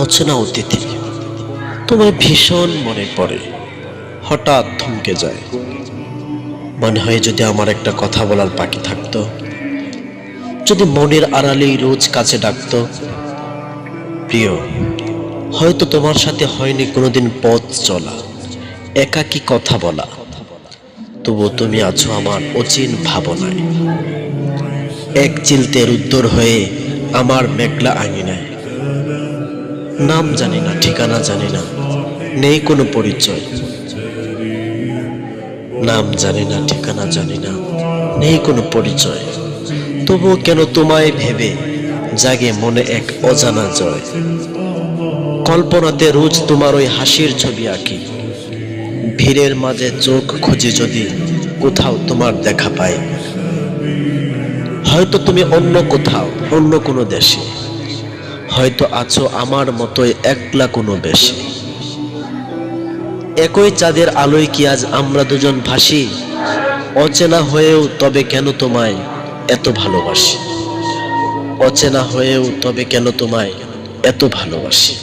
অচেনা অতিথি তোমায় ভীষণ মনে পড়ে, হঠাৎ থমকে যায়। মনে হয় যদি আমার একটা কথা বলার বাকি থাকতো, যদি মনের আড়ালেই রোজ কাছে ডাকতো। প্রিয়, হয়তো তোমার সাথে হয়নি কোনোদিন পথ চলা, একাকী কথা বলা, তবু তুমি আছো আমার অচিন ভাবনায়। এক চিলতের উদ্দর হয়ে আমার মেঘলা আঙিনায়। নাম জানি না, ঠিকানা জানি না, নেই কোনো পরিচয়। নাম জানি না, ঠিকানা জানি না, নেই কোনো পরিচয়। তবুও কেন তোমায় ভেবে জাগে মনে এক অজানা জয়। কল্পনাতে রোজ তোমার ওই হাসির ছবি আঁকি, ভিড়ের মাঝে চোখ খুঁজে যদি কোথাও তোমার দেখা পাই। হয়তো তুমি অন্য কোথাও, অন্য কোনো দেশে, হয়তো আছো আমার মতোই একলা কোনো বেশে। একই চাঁদের আলোয় কি আজ আমরা দুজন ভাসি? অচেনা হয়েও তবে কেন তোমায় এত ভালোবাসি? অচেনা হয়েও তবে কেন তোমায় এত ভালোবাসি?